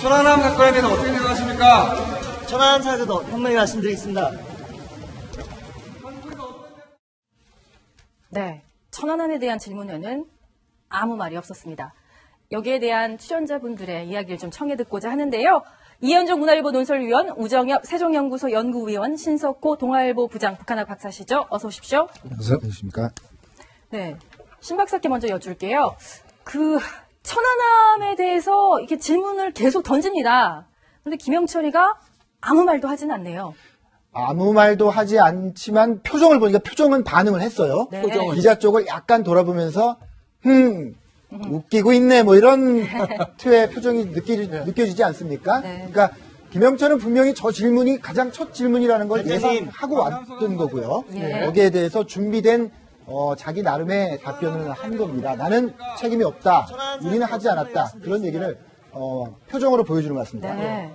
천안함 사건에 대해서 어떻게 생각하십니까? 천안함 사례도 분명히 말씀드리겠습니다. 네, 천안함에 대한 질문에는 아무 말이 없었습니다. 여기에 대한 출연자분들의 이야기를 좀 청해 듣고자 하는데요. 이현종 문화일보 논설위원, 우정엽 세종연구소 연구위원, 신석호 동아일보 부장 북한학 박사시죠. 어서 오십시오. 안녕하십니까. 네, 신 박사께 먼저 여쭐게요. 천안함에 대해서 이렇게 질문을 계속 던집니다. 그런데 김영철이가 아무 말도 하진 않네요. 아무 말도 하지 않지만 표정을 보니까 표정은 반응을 했어요. 네. 기자 쪽을 약간 돌아보면서 웃기고 있네 뭐 이런 투의 표정이 느껴지지 않습니까? 네. 그러니까 김영철은 분명히 저 질문이 가장 첫 질문이라는 걸 예상하고 왔던 거고요. 예. 여기에 대해서 준비된 자기 나름의 답변을 한 겁니다. 나는 책임이 없다. 우리는 하지 않았다. 그런 얘기를 표정으로 보여주는 것 같습니다. 네.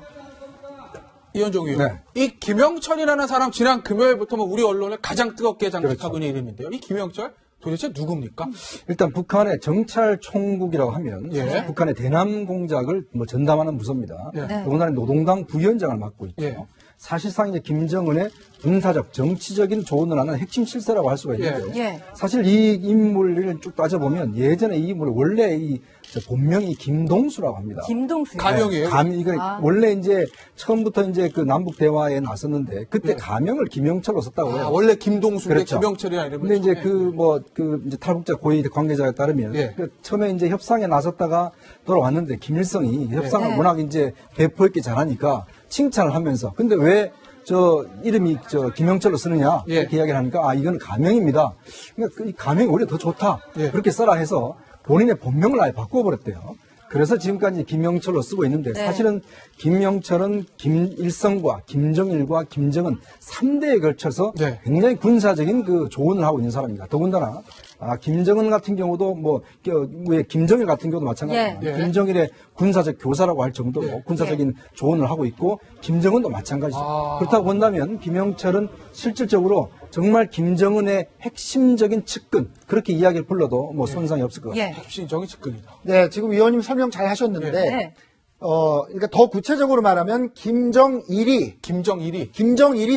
이현종 의원. 이 김영철이라는 사람 지난 금요일부터 우리 언론을 가장 뜨겁게 장식하고 있는 이름인데요. 이 김영철 도대체 누굽니까? 일단 북한의 정찰총국이라고 하면 예. 북한의 대남 공작을 전담하는 부서입니다. 예. 네. 더군다나 노동당 부위원장을 맡고 있죠. 예. 사실상 이제 김정은의 군사적, 정치적인 조언을 하는 핵심 실세라고 할 수가 있는데요. 예. 사실 이 인물을 쭉 따져보면 예전에 이 인물이 원래 본명이 김동수라고 합니다. 김동수. 가명이에요? 원래 이제 처음부터 이제 그 남북 대화에 나섰는데 그때 네. 가명을 김영철로 썼다고 해요. 원래 김동수인데 그렇죠. 김영철이라는 이름을. 근데 이제 처음에. 이제 탈북자 고위 관계자에 따르면 예. 처음에 이제 협상에 나섰다가 돌아왔는데 김일성이 협상을 네. 워낙 이제 배포 있게 잘하니까 칭찬을 하면서 근데 왜 이름이 김영철로 쓰느냐 예. 이렇게 이야기를 하니까 이건 가명입니다. 그러니까 이 가명이 오히려 더 좋다. 예. 그렇게 써라 해서 본인의 본명을 아예 바꿔버렸대요. 그래서 지금까지 김영철로 쓰고 있는데 네. 사실은 김영철은 김일성과 김정일과 김정은 3대에 걸쳐서 네. 굉장히 군사적인 조언을 하고 있는 사람입니다. 더군다나 김정은 같은 경우도 왜 김정일 같은 경우도 마찬가지입니다. 예. 김정일의 군사적 교사라고 할 정도로 예. 군사적인 조언을 하고 있고 김정은도 마찬가지죠. 아. 그렇다고 본다면 김영철은 실질적으로 정말 김정은의 핵심적인 측근 그렇게 이야기를 불러도 손상이 없을 것 같습니다. 예. 핵심적인 측근이다. 네, 지금 위원님 설명 잘 하셨는데, 네. 그러니까 더 구체적으로 말하면 김정일이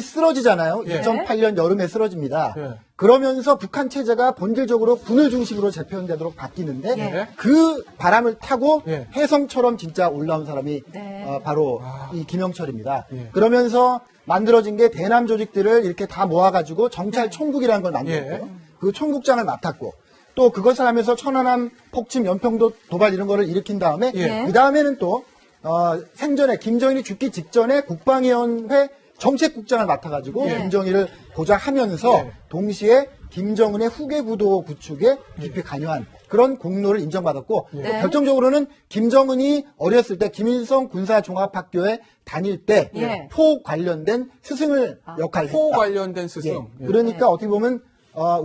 쓰러지잖아요. 예. 2008년 여름에 쓰러집니다. 예. 그러면서 북한 체제가 본질적으로 군을 중심으로 재편되도록 바뀌는데 예. 그 바람을 타고 예. 혜성처럼 진짜 올라온 사람이 네. 바로 이 김영철입니다. 예. 그러면서 만들어진 게 대남 조직들을 이렇게 다 모아가지고 정찰총국이라는 걸 만들었고 예. 그 총국장을 맡았고 또 그것을 하면서 천안함, 폭침, 연평도 도발 이런 거를 일으킨 다음에 예. 그 다음에는 또 생전에 김정일이 죽기 직전에 국방위원회 정책국장을 맡아가지고 예. 김정일을 보좌하면서 예. 동시에 김정은의 후계부도 구축에 깊이 관여한 그런 공로를 인정받았고 또 네. 결정적으로는 김정은이 어렸을 때 김일성 군사종합학교에 다닐 때 예. 포 관련된 스승을 역할을 포 했다. 관련된 스승. 예. 예. 그러니까 네. 어떻게 보면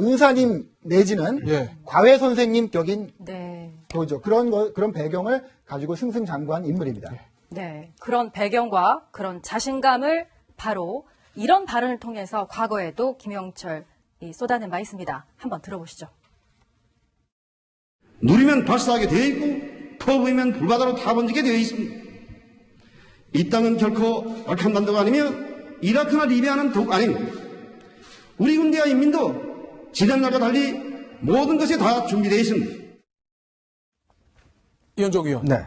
은사님 내지는 예. 과외 선생님 격인 네. 교죠. 그런 배경을 가지고 승승장구한 인물입니다. 네. 그런 배경과 그런 자신감을 바로 이런 발언을 통해서 과거에도 김영철이 쏟아낸 바 있습니다. 한번 들어보시죠. 누리면 발사하게 되어 있고 퍼부으면 불바다로 타번지게 되어 있습니다. 이 땅은 결코 발칸반도가 아니며 이라크나 리비아는 독 아닙니다. 우리 군대와 인민도 지난날과 달리 모든 것이 다 준비되어 있습니다. 이현종 의원. 네.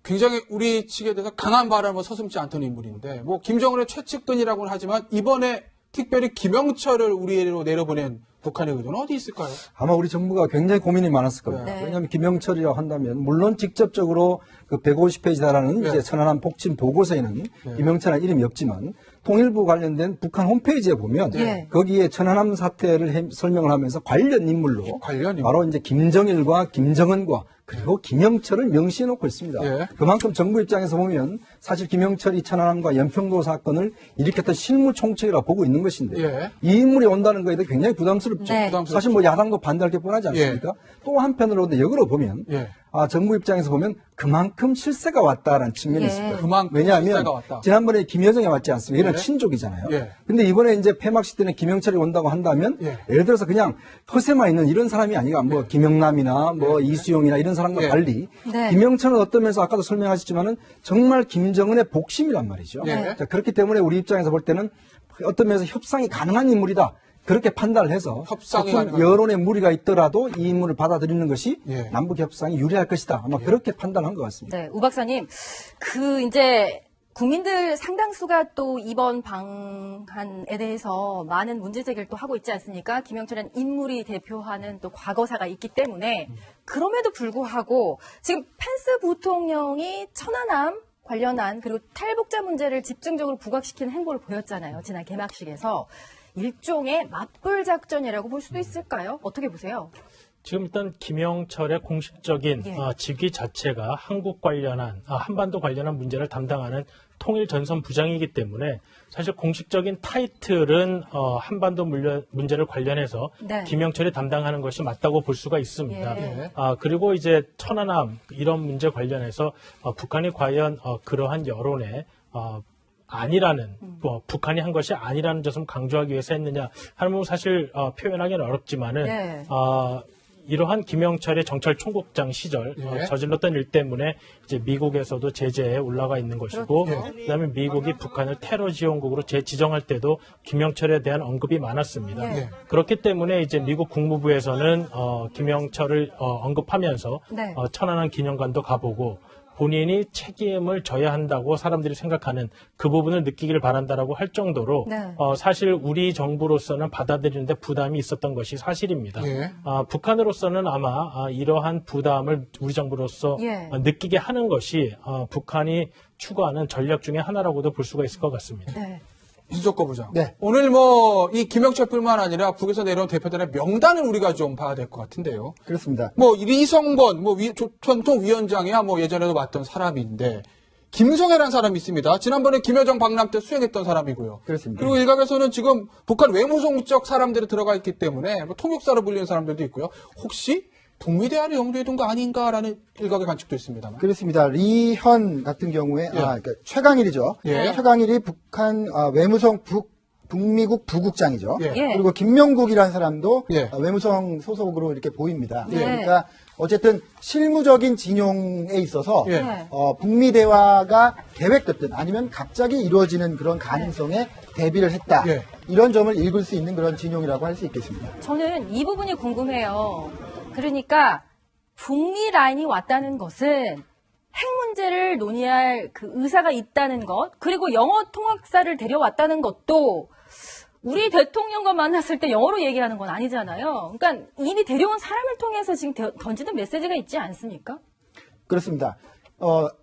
굉장히 우리 측에 대해서 강한 발언을 서슴지 않던 인물인데 김정은의 최측근이라고는 하지만 이번에 특별히 김영철을 우리로 내려보낸 북한의 의도는 어디 있을까요? 아마 우리 정부가 굉장히 고민이 많았을 겁니다. 네. 왜냐하면 김영철이라고 한다면 물론 직접적으로 그 150페이지 달하는 네. 이제 천안함 폭침 보고서에는 김영철이라는 이름이 없지만 통일부 관련된 북한 홈페이지에 보면 네. 거기에 천안함 사태를 설명을 하면서 관련 인물로 관련 인물. 바로 이제 김정일과 김정은과 그리고 김영철을 명시해 놓고 있습니다. 예. 그만큼 정부 입장에서 보면 사실 김영철이 천안함과 연평도 사건을 일으켰던 실무 총책이라고 보고 있는 것인데 예. 이 인물이 온다는 것에 대해 굉장히 부담스럽죠. 네. 부담스럽죠. 사실 야당도 반대할 게 뻔하지 않습니까? 또 한편으로 역으로 보면 예. 정부 입장에서 보면 그만큼 실세가 왔다라는 측면이 예. 있습니다. 그만큼 왜냐하면 실세가 왔다. 지난번에 김여정이 왔지 않습니까? 이런 예. 친족이잖아요. 예. 근데 이번에 이제 폐막식 때는 김영철이 온다고 한다면 예. 예를 들어서 그냥 허세만 있는 이런 사람이 아니라 뭐 김영남이나 뭐 이수용이나 이런 사람과 예. 달리 네. 김영철은 어떤 면에서 아까도 설명하셨지만은 정말 김정은의 복심이란 말이죠. 예. 자, 그렇기 때문에 우리 입장에서 볼 때는 어떤 면에서 협상이 가능한 인물이다. 그렇게 판단을 해서 협상이 조금 가능한 여론의 무리가 있더라도 이 인물을 받아들이는 것이 예. 남북 협상이 유리할 것이다. 아마 그렇게 판단한 것 같습니다. 네, 우 박사님, 이제 국민들 상당수가 또 이번 방한에 대해서 많은 문제 제기를 또 하고 있지 않습니까? 김영철은 인물이 대표하는 또 과거사가 있기 때문에 그럼에도 불구하고 지금 펜스 부통령이 천안함 관련한 그리고 탈북자 문제를 집중적으로 부각시키는 행보를 보였잖아요. 지난 개막식에서. 일종의 맞불 작전이라고 볼 수도 있을까요? 어떻게 보세요? 지금 일단 김영철의 공식적인 예. 직위 자체가 한국 관련한 한반도 관련한 문제를 담당하는 통일 전선 부장이기 때문에 사실 공식적인 타이틀은 한반도 문제를 관련해서 네. 김영철이 담당하는 것이 맞다고 볼 수가 있습니다. 예. 그리고 이제 천안함 이런 문제 관련해서 북한이 과연 그러한 여론에 아니라는 북한이 한 것이 아니라는 점을 강조하기 위해서 했느냐 하는 부분 사실 표현하기는 어렵지만은 네. 이러한 김영철의 정찰 총국장 시절 예. 저질렀던 일 때문에 이제 미국에서도 제재에 올라가 있는 것이고 그다음에 미국이 북한을 테러 지원국으로 재지정할 때도 김영철에 대한 언급이 많았습니다. 예. 그렇기 때문에 이제 미국 국무부에서는 김영철을 언급하면서 네. 천안함 기념관도 가보고 본인이 책임을 져야 한다고 사람들이 생각하는 그 부분을 느끼기를 바란다라고 할 정도로 네. 사실 우리 정부로서는 받아들이는데 부담이 있었던 것이 사실입니다. 예. 북한으로서는 아마 이러한 부담을 우리 정부로서 예. 느끼게 하는 것이 북한이 추구하는 전략 중에 하나라고도 볼 수가 있을 것 같습니다. 네. 이석거 부장. 네. 오늘 이 김영철뿐만 아니라 북에서 내려온 대표단의 명단을 우리가 좀 봐야 될 것 같은데요. 그렇습니다. 리성건, 전통 위원장이야 예전에도 봤던 사람인데, 김성애라는 사람이 있습니다. 지난번에 김여정 박람 때 수행했던 사람이고요. 그렇습니다. 그리고 일각에서는 지금 북한 외무성적 사람들이 들어가 있기 때문에 통역사로 불리는 사람들도 있고요. 혹시 북미 대화를 염두에 둔 거 아닌가라는 일각의 관측도 있습니다만. 그렇습니다. 리현 같은 경우에 그러니까 최강일이죠. 예. 최강일이 북한 외무성 북미국 부국장이죠. 예. 예. 그리고 김명국이라는 사람도 예. 외무성 소속으로 이렇게 보입니다. 예. 그러니까 어쨌든 실무적인 진용에 있어서 예. 북미 대화가 계획됐든 아니면 갑자기 이루어지는 그런 가능성에 대비를 했다. 예. 이런 점을 읽을 수 있는 그런 진용이라고 할 수 있겠습니다. 저는 이 부분이 궁금해요. 그러니까 북미 라인이 왔다는 것은 핵 문제를 논의할 그 의사가 있다는 것, 그리고 영어 통역사를 데려왔다는 것도 우리 대통령과 만났을 때 영어로 얘기하는 건 아니잖아요. 그러니까 이미 데려온 사람을 통해서 지금 던지는 메시지가 있지 않습니까? 그렇습니다.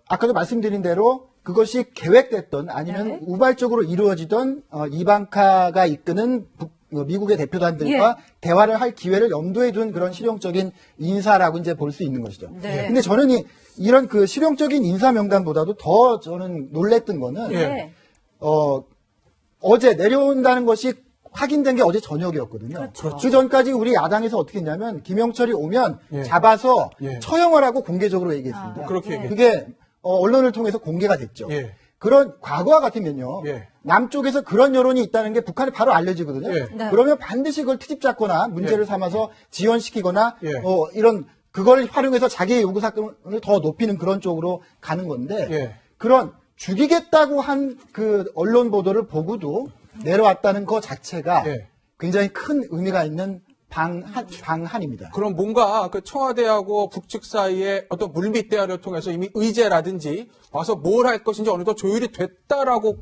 아까도 말씀드린 대로 그것이 계획됐던 아니면 네. 우발적으로 이루어지던 이방카가 이끄는 미국의 대표단들과 대화를 할 기회를 염두에 둔 그런 실용적인 인사라고 이제 볼 수 있는 것이죠. 네. 근데 저는 이런 그 실용적인 인사 명단보다도 더 저는 놀랬던 거는 네. 어제 내려온다는 것이 확인된 게 어제 저녁이었거든요. 그렇죠. 그 전까지 우리 야당에서 어떻게 했냐면 김영철이 오면 예. 잡아서 예. 처형을 하고 공개적으로 얘기했습니다. 그렇게 얘기했죠. 그게 언론을 통해서 공개가 됐죠. 예. 그런 과거와 같으면요. 예. 남쪽에서 그런 여론이 있다는 게 북한에 바로 알려지거든요. 예. 네. 그러면 반드시 그걸 트집 잡거나 문제를 예. 삼아서 지연시키거나 예. 이런 그걸 활용해서 자기의 요구 사건을 더 높이는 그런 쪽으로 가는 건데 예. 그런 죽이겠다고 한 그 언론 보도를 보고도 내려왔다는 것 자체가 예. 굉장히 큰 의미가 있는 방한입니다. 그럼 뭔가 그 청와대하고 북측 사이에 어떤 물밑 대화를 통해서 이미 의제라든지 와서 뭘 할 것인지 어느 정도 조율이 됐다라고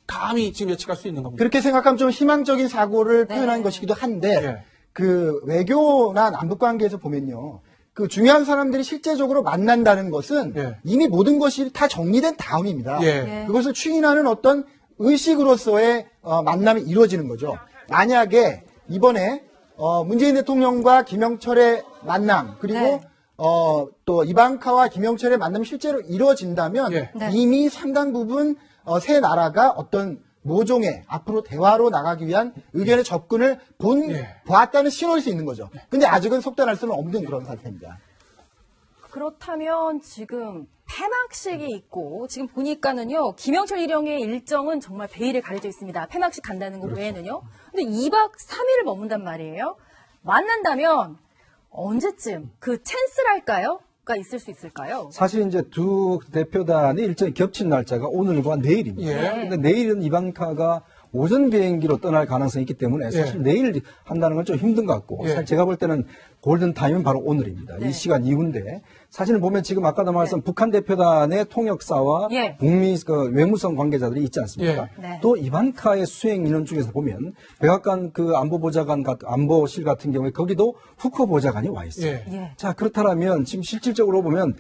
감히 지금 예측할 수 있는 겁니다. 그렇게 생각하면 좀 희망적인 사고를 네. 표현한 것이기도 한데 예. 그 외교나 남북 관계에서 보면요. 그 중요한 사람들이 실제적으로 만난다는 것은 예. 이미 모든 것이 다 정리된 다음입니다. 예. 그것을 추인하는 어떤 의식으로서의 만남이 이루어지는 거죠. 만약에 이번에 문재인 대통령과 김영철의 만남 그리고 네. 또 이방카와 김영철의 만남이 실제로 이루어진다면 예. 네. 이미 상당 부분 세 나라가 어떤 모종의 앞으로 대화로 나가기 위한 의견의 접근을 예. 보았다는 신호일 수 있는 거죠. 근데 아직은 속단할 수는 없는 그런 상태입니다. 그렇다면 지금 폐막식이 있고 지금 보니까는요 김영철 일영의 일정은 정말 베일에 가려져 있습니다. 폐막식 간다는 것 외에는요. 근데 2박 3일을 머문단 말이에요. 만난다면 언제쯤 그 찬스랄까요? 가 있을 수 있을까요? 사실 이제 두 대표단의 일정이 겹친 날짜가 오늘과 내일입니다. 예. 근데 내일은 이방카가 오전 비행기로 떠날 가능성이 있기 때문에 사실 내일 한다는 건 좀 힘든 것 같고 사실 제가 볼 때는 골든 타임은 바로 오늘입니다. 이 시간 이후인데 사실은 보면 지금 아까도 말씀 북한 대표단의 통역사와 북미 그 외무성 관계자들이 있지 않습니까? 또 이방카의 수행 인원 중에서 보면 백악관 그 안보실 같은 경우에 거기도 후커 보좌관이 와 있어요. 자 그렇다면 지금 실질적으로 보면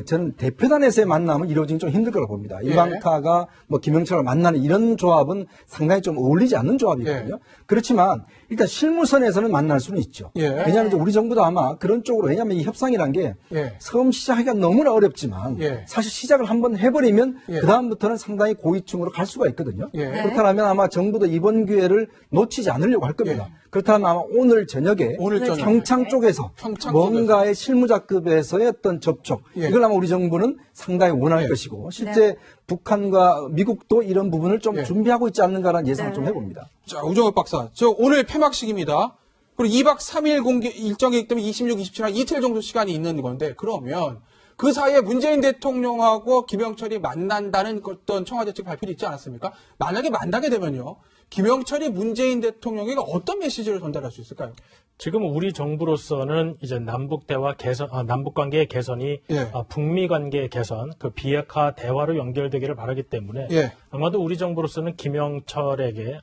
저는 대표단에서의 만남은 이루어지기 좀 힘들 거라고 봅니다. 이방카가 뭐 김영철을 만나는 이런 조합은 상당히 좀 어울리지 않는 조합이거든요. 그렇지만 일단 실무선에서는 만날 수는 있죠. 왜냐하면 이제 우리 정부도 아마 그런 쪽으로 왜냐하면 이 협상이란 게 처음 시작하기가 너무나 어렵지만 사실 시작을 한번 해버리면 그 다음부터는 상당히 고위층으로 갈 수가 있거든요. 그렇다면 아마 정부도 이번 기회를 놓치지 않으려고 할 겁니다. 그렇다면 아마 오늘 저녁에 평창 쪽에서 뭔가의 실무자급에서의 어떤 접촉 이걸 아마 우리 정부는 상당히 원할 것이고 실제 북한과 미국도 이런 부분을 좀 준비하고 있지 않는가라는 예상을 좀 해봅니다. 자, 우정엽 박사. 오늘 폐막식입니다. 그리고 2박 3일 공개 일정이기 때문에 26, 27, 한 이틀 정도 시간이 있는 건데 그러면 그 사이에 문재인 대통령하고 김영철이 만난다는 어떤 청와대 측 발표도 있지 않았습니까? 만약에 만나게 되면요. 김영철이 문재인 대통령에게 어떤 메시지를 전달할 수 있을까요? 지금 우리 정부로서는 이제 남북 대화 개선, 남북 관계의 개선이 북미 관계의 개선, 그 비핵화 대화로 연결되기를 바라기 때문에 아마도 우리 정부로서는 김영철에게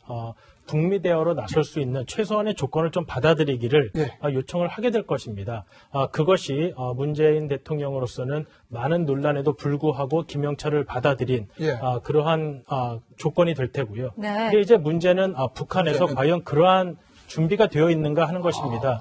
북미 대화로 나설 수 있는 최소한의 조건을 좀 받아들이기를 요청을 하게 될 것입니다. 그것이 문재인 대통령으로서는 많은 논란에도 불구하고 김영철을 받아들인 그러한 조건이 될 테고요. 근데 이제 문제는 북한에서 과연 그러한 준비가 되어 있는가 하는 것입니다.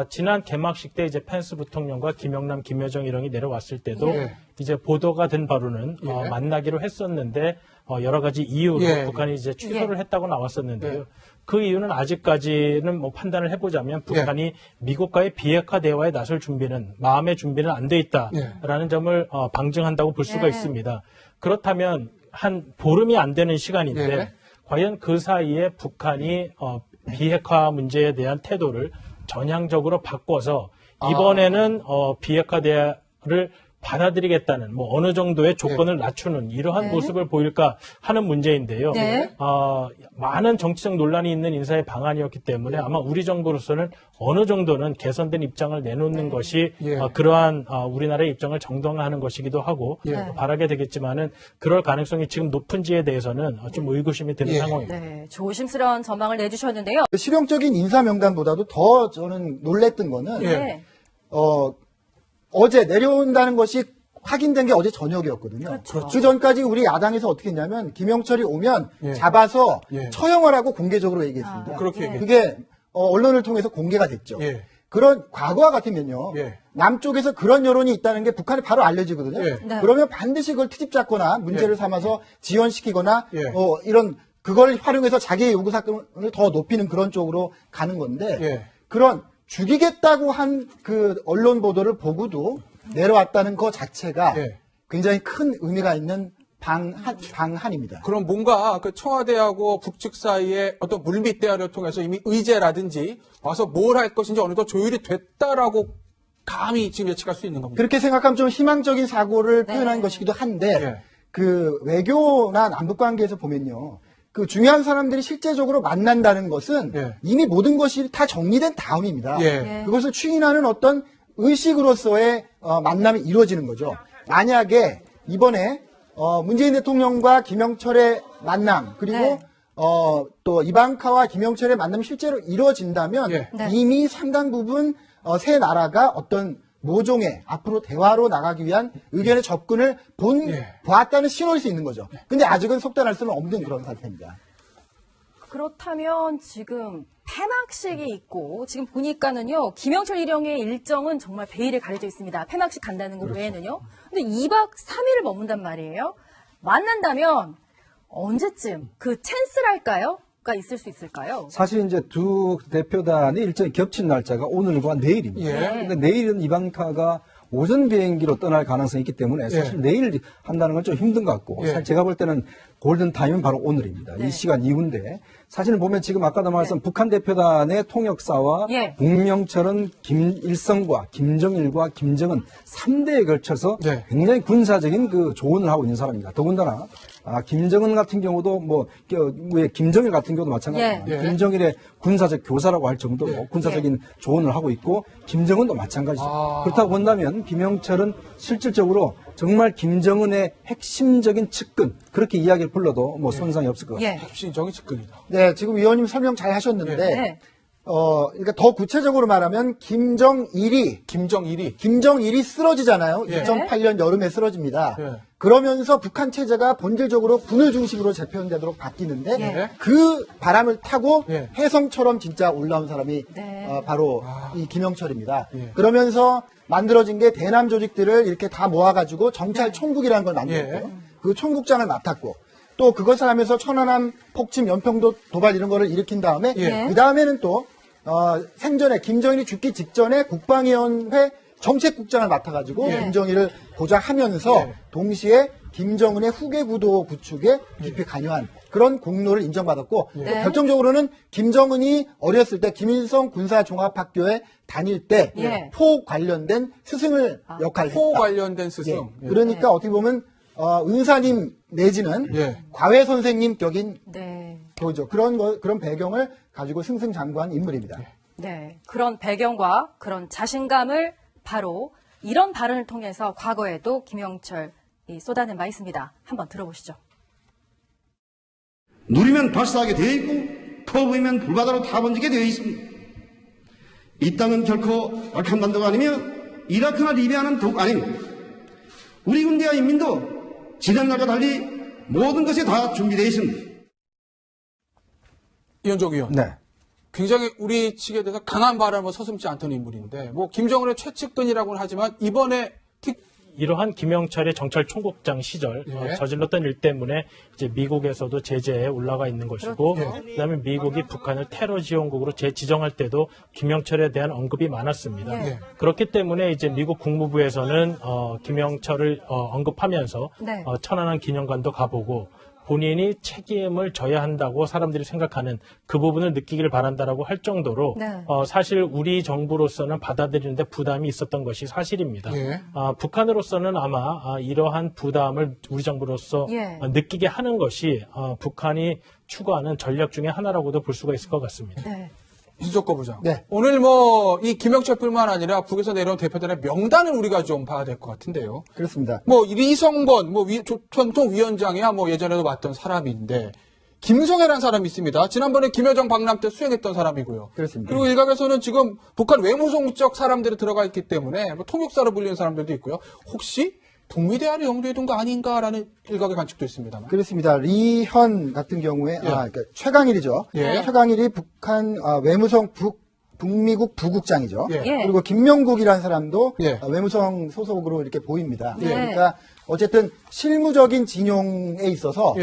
지난 개막식 때 이제 펜스 부통령과 김영남, 김여정 일행이 내려왔을 때도 이제 보도가 된 바로는 만나기로 했었는데 여러 가지 이유로 북한이 이제 취소를 했다고 나왔었는데요. 그 이유는 아직까지는 뭐 판단을 해보자면 북한이 미국과의 비핵화 대화에 나설 준비는 마음의 준비는 안 돼 있다라는 점을 방증한다고 볼 수가 있습니다. 그렇다면 한 보름이 안 되는 시간인데 과연 그 사이에 북한이 비핵화 문제에 대한 태도를 전향적으로 바꿔서 이번에는 비핵화 대화를 받아들이겠다는 뭐 어느 정도의 조건을 낮추는 이러한 모습을 보일까 하는 문제인데요. 많은 정치적 논란이 있는 인사의 방안이었기 때문에 아마 우리 정부로서는 어느 정도는 개선된 입장을 내놓는 것이 그러한 우리나라의 입장을 정당화하는 것이기도 하고 바라게 되겠지만은 그럴 가능성이 지금 높은지에 대해서는 좀 의구심이 드는 상황입니다. 네, 조심스러운 전망을 내주셨는데요. 실용적인 인사 명단보다도 더 저는 놀랬던 거는 어제 내려온다는 것이 확인된 게 어제 저녁이었거든요. 그 전까지 우리 야당에서 어떻게 했냐면 김영철이 오면 잡아서 처형하라고 공개적으로 얘기했습니다. 그게 언론을 통해서 공개가 됐죠. 그런 과거와 같으면요. 남쪽에서 그런 여론이 있다는 게 북한에 바로 알려지거든요. 그러면 반드시 그걸 트집 잡거나 문제를 삼아서 지연시키거나 이런 그걸 활용해서 자기의 요구사건을 더 높이는 그런 쪽으로 가는 건데 그런 죽이겠다고 한 그 언론 보도를 보고도 내려왔다는 것 자체가 굉장히 큰 의미가 있는 방한입니다. 그럼 뭔가 그 청와대하고 북측 사이에 어떤 물밑 대화를 통해서 이미 의제라든지 와서 뭘 할 것인지 어느 정도 조율이 됐다라고 감히 지금 예측할 수 있는 겁니다. 그렇게 생각하면 좀 희망적인 사고를 표현한 것이기도 한데 그 외교나 남북 관계에서 보면요. 그 중요한 사람들이 실제적으로 만난다는 것은 이미 모든 것이 다 정리된 다음입니다. 그것을 추인하는 어떤 의식으로서의 만남이 이루어지는 거죠. 만약에 이번에 문재인 대통령과 김영철의 만남 그리고 또 이방카와 김영철의 만남이 실제로 이루어진다면 이미 상당 부분 세 나라가 어떤 모종의 앞으로 대화로 나가기 위한 의견의 접근을 보았다는 신호일 수 있는 거죠. 근데 아직은 속단할 수는 없는 그런 상태입니다. 그렇다면 지금 폐막식이 있고 지금 보니까는요 김영철 일영의 일정은 정말 베일에 가려져 있습니다. 폐막식 간다는 것 외에는요. 근데 2박 3일을 머문단 말이에요. 만난다면 언제쯤 그 찬스랄까요? 가 있을 수 있을까요? 사실 이제 두 대표단의 일정이 겹친 날짜가 오늘과 내일입니다. 근데 내일은 이방카가 오전 비행기로 떠날 가능성이 있기 때문에 사실 내일 한다는 건 좀 힘든 것 같고 사실 제가 볼 때는 골든 타임은 바로 오늘입니다. 이 시간 이후인데 사실은 보면 지금 아까도 말씀 북한 대표단의 통역사와 북명철은 김일성과 김정일과 김정은 3대에 걸쳐서 굉장히 군사적인 그 조언을 하고 있는 사람입니다. 더군다나 김정은 같은 경우도 왜 김정일 같은 경우도 마찬가지입니다. 김정일의 군사적 교사라고 할 정도로 군사적인 조언을 하고 있고 김정은도 마찬가지죠. 그렇다고 본다면 김영철은 실질적으로 정말 김정은의 핵심적인 측근 그렇게 이야기를 불러도 뭐 손상이 없을 것 같습니다. 핵심적인 측근이다. 네, 지금 위원님 설명 잘 하셨는데 그러니까 더 구체적으로 말하면 김정일이 쓰러지잖아요. 2008년 여름에 쓰러집니다. 그러면서 북한 체제가 본질적으로 군을 중심으로 재편되도록 바뀌는데 그 바람을 타고 혜성처럼 진짜 올라온 사람이 바로 이 김영철입니다. 그러면서 만들어진 게 대남 조직들을 이렇게 다 모아가지고 정찰 총국이라는 걸 만들었고 그 총국장을 맡았고 또 그것을 하면서 천안함 폭침, 연평도 도발 이런 거를 일으킨 다음에 그 다음에는 또 생전에 김정일이 죽기 직전에 국방위원회 정책국장을 맡아가지고 김정일을 고작하면서 동시에 김정은의 후계부도 구축에 깊이 관여한 그런 공로를 인정받았고 또 결정적으로는 김정은이 어렸을 때 김일성 군사종합학교에 다닐 때 포 관련된 스승을 역할을 했다. 포 관련된 스승. 그러니까 어떻게 보면 은사님 내지는 과외 선생님 격인 교죠. 그런 배경을 가지고 승승장구한 인물입니다. 네, 그런 배경과 그런 자신감을 바로 이런 발언을 통해서 과거에도 김영철이 쏟아낸 바 있습니다. 한번 들어보시죠. 누리면 발사하게 되어 있고 퍼부으면 불바다로 다 번지게 되어 있습니다. 이 땅은 결코 알칸반도가 아니며 이라크나 리비아는 더욱 아닙니다. 우리 군대와 인민도 지난날과 달리 모든 것이 다 준비되어 있습니다. 이현종 의원. 굉장히 우리 측에 대해서 강한 발언을 서슴지 않던 인물인데, 뭐, 김정은의 최측근이라고는 하지만, 이번에 이러한 김영철의 정찰 총국장 시절 저질렀던 일 때문에 이제 미국에서도 제재에 올라가 있는 것이고 그다음에 미국이 북한을 테러 지원국으로 재지정할 때도 김영철에 대한 언급이 많았습니다. 그렇기 때문에 이제 미국 국무부에서는 김영철을 언급하면서 천안함 기념관도 가보고 본인이 책임을 져야 한다고 사람들이 생각하는 그 부분을 느끼기를 바란다라고 할 정도로 사실 우리 정부로서는 받아들이는데 부담이 있었던 것이 사실입니다. 북한으로서는 아마 이러한 부담을 우리 정부로서 느끼게 하는 것이 북한이 추구하는 전략 중에 하나라고도 볼 수가 있을 것 같습니다. 이석거 부장. 오늘 뭐 이 김영철뿐만 아니라 북에서 내려온 대표단의 명단을 우리가 좀 봐야 될 것 같은데요. 그렇습니다. 뭐 리성건 전통 위원장이야 뭐 예전에도 봤던 사람인데 김성애라는 사람이 있습니다. 지난번에 김여정 박람 때 수행했던 사람이고요. 그렇습니다. 그리고 일각에서는 지금 북한 외무성적 사람들이 들어가 있기 때문에 뭐 통역사로 불리는 사람들도 있고요. 혹시 북미대화를 염두에 둔 거 아닌가라는 일각의 관측도 있습니다만. 그렇습니다. 리현 같은 경우에 그러니까 최강일이죠. 최강일이 북한 외무성 북미국 부국장이죠. 그리고 김명국이라는 사람도 외무성 소속으로 이렇게 보입니다. 그러니까 어쨌든 실무적인 진용에 있어서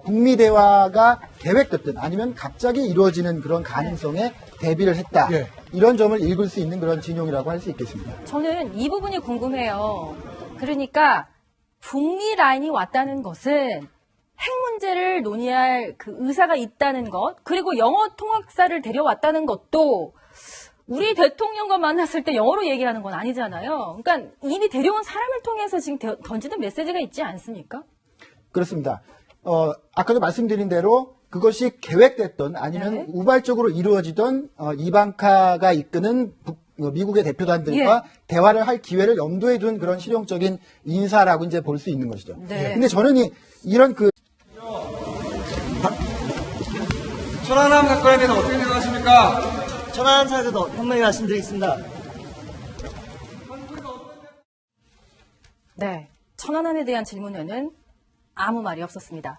북미 대화가 계획됐든 아니면 갑자기 이루어지는 그런 가능성에 대비를 했다. 이런 점을 읽을 수 있는 그런 진용이라고 할 수 있겠습니다. 저는 이 부분이 궁금해요. 그러니까 북미 라인이 왔다는 것은 핵 문제를 논의할 그 의사가 있다는 것, 그리고 영어 통역사를 데려왔다는 것도 우리 대통령과 만났을 때 영어로 얘기하는 건 아니잖아요. 그러니까 이미 데려온 사람을 통해서 지금 던지는 메시지가 있지 않습니까? 그렇습니다. 아까도 말씀드린 대로 그것이 계획됐던 아니면 우발적으로 이루어지던 이방카가 이끄는 미국의 대표단들과 대화를 할 기회를 염두에 둔 그런 실용적인 인사라고 이제 볼 수 있는 것이죠. 근데 저는 이런 천안함 사건에 대해서 어떻게 생각하십니까? 천안함 사고도 현명히 말씀드리겠습니다. 네, 천안함에 대한 질문에는 아무 말이 없었습니다.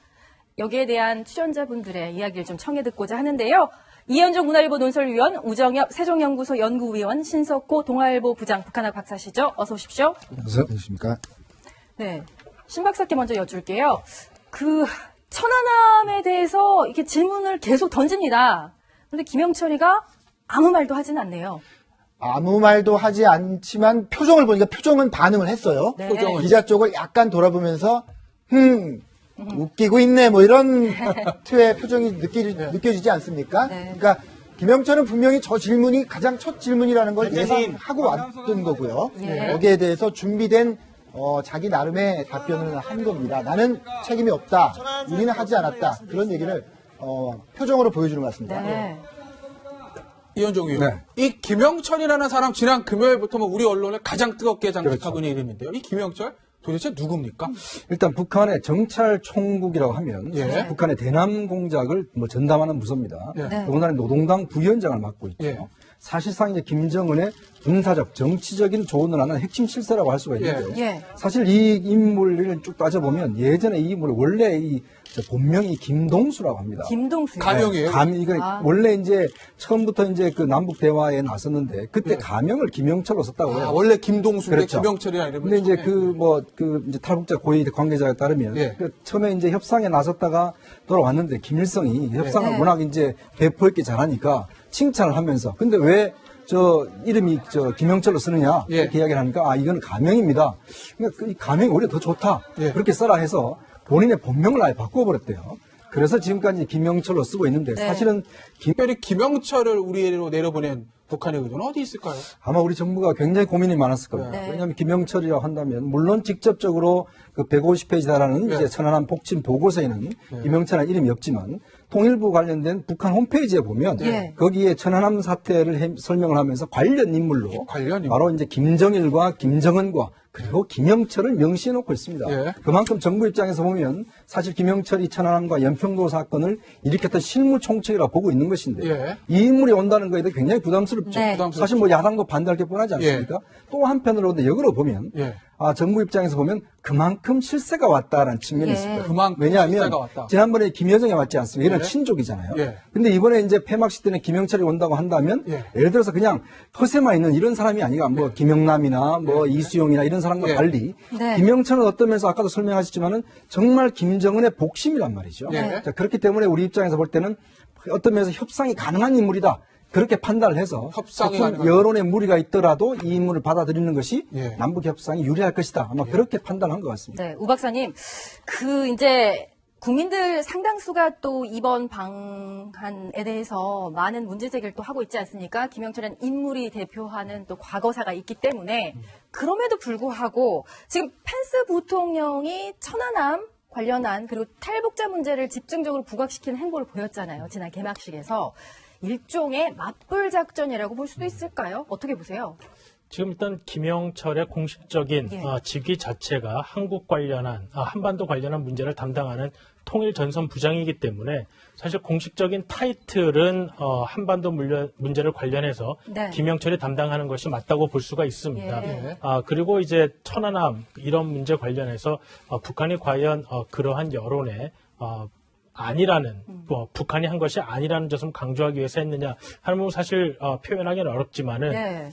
여기에 대한 출연자분들의 이야기를 좀 청해 듣고자 하는데요. 이현종 문화일보 논설위원, 우정엽 세종연구소 연구위원, 신석호 동아일보 부장 북한학 박사시죠. 어서 오십시오. 안녕하십니까. 네, 신 박사께 먼저 여쭐게요. 천안함에 대해서 이렇게 질문을 계속 던집니다. 그런데 김영철이가 아무 말도 하진 않네요. 아무 말도 하지 않지만 표정을 보니까 표정은 반응을 했어요. 네. 표정은. 기자 쪽을 약간 돌아보면서 웃기고 있네 뭐 이런 투의 표정이 느껴지지 않습니까? 네. 그러니까 김영철은 분명히 저 질문이 가장 첫 질문이라는 걸 예상하고 왔던 거고요. 예. 여기에 대해서 준비된 자기 나름의 답변을 한 겁니다. 나는 책임이 없다. 우리는 하지 않았다. 그런 얘기를 표정으로 보여주는 것 같습니다. 네. 이현종 의원. 네. 이 김영철이라는 사람 지난 금요일부터 뭐 우리 언론을 가장 뜨겁게 장식하고 있는 이름인데요. 이 김영철 도대체 누굽니까? 일단 북한의 정찰총국이라고 하면 예. 사실 북한의 대남 공작을 뭐 전담하는 부서입니다. 예. 네. 더군다나 노동당 부위원장을 맡고 있죠. 예. 사실상 이제 김정은의 군사적, 정치적인 조언을 하는 핵심 실세라고 할 수가 있는데요. 예. 사실 이 인물을 쭉 따져보면 예전에 이 인물 원래 저 본명이 김동수라고 합니다. 김동수. 가명이에요? 이거 아. 원래 이제 처음부터 이제 그 남북 대화에 나섰는데 그때 예. 가명을 김영철로 썼다고 해요. 원래 김동수인데 그렇죠. 김영철이라는 이름을. 근데 이제 처음에. 이제 탈북자 고위 관계자에 따르면 예. 그 처음에 이제 협상에 나섰다가 돌아왔는데 김일성이 협상을 네. 워낙 이제 배포 있게 잘하니까 칭찬을 하면서 근데 왜 이름이 김영철로 쓰느냐 예. 이렇게 이야기를 하니까 이건 가명입니다. 그러니까 이 가명이 오히려 더 좋다. 예. 그렇게 써라 해서 본인의 본명을 아예 바꿔버렸대요. 그래서 지금까지 김영철로 쓰고 있는데 네. 사실은 특별히 김영철을 우리로 내려보낸 북한의 의도는 어디 있을까요? 아마 우리 정부가 굉장히 고민이 많았을 겁니다. 네. 왜냐하면 김영철이라고 한다면 물론 직접적으로 그 150페이지 달하는 네. 이제 천안함 폭침 보고서에는 김영철이라는 이름이 없지만 통일부 관련된 북한 홈페이지에 보면 예. 거기에 천안함 사태를 설명을 하면서 관련 인물로 관련 인물. 바로 이제 김정일과 김정은과 그리고 김영철을 명시해 놓고 있습니다. 예. 그만큼 정부 입장에서 보면 사실 김영철이 천안함과 연평도 사건을 일으켰던 실무 총책이라고 보고 있는 것인데 예. 이 인물이 온다는 거에 대해 굉장히 부담스럽죠. 네. 사실 뭐 야당도 반대할 게 뻔하지 않습니까? 또 한편으로 근데 역으로 보면 예. 정부 입장에서 보면 그만큼 실세가 왔다라는 측면이 예. 있을 거예요. 그만큼 왜냐하면 실세가 왔다. 지난번에 김여정이 왔지 않습니까? 이런 예. 친족이잖아요. 예. 근데 이번에 이제 폐막식 때는 김영철이 온다고 한다면 예. 예를 들어서 그냥 허세만 있는 이런 사람이 아니라 뭐 김영남이나 뭐 이수용이나 이런 사람과 예. 달리 네. 김영철은 어떤 면에서 아까도 설명하셨지만은 정말 김정은의 복심이란 말이죠. 예. 자, 그렇기 때문에 우리 입장에서 볼 때는 어떤 면에서 협상이 가능한 인물이다. 그렇게 판단을 해서 협상이 조금 가능한 여론의 무리가 있더라도 이 인물을 받아들이는 것이 예. 남북 협상이 유리할 것이다. 아마 그렇게 판단한 것 같습니다. 네, 우 박사님, 이제 국민들 상당수가 또 이번 방한에 대해서 많은 문제 제기를 또 하고 있지 않습니까? 김영철은 인물이 대표하는 또 과거사가 있기 때문에 그럼에도 불구하고 지금 펜스 부통령이 천안함 관련한 그리고 탈북자 문제를 집중적으로 부각시키는 행보를 보였잖아요. 지난 개막식에서. 일종의 맞불 작전이라고 볼 수도 있을까요? 어떻게 보세요? 지금 일단 김영철의 공식적인 예. 직위 자체가 한국 관련한 한반도 관련한 문제를 담당하는 통일 전선 부장이기 때문에 사실 공식적인 타이틀은 한반도 문제를 관련해서 네. 김영철이 담당하는 것이 맞다고 볼 수가 있습니다. 예. 그리고 이제 천안함 이런 문제 관련해서 북한이 과연 그러한 여론에 아니라는 북한이 한 것이 아니라는 점을 강조하기 위해서 했느냐 하는 부분 사실 표현하기는 어렵지만은 네.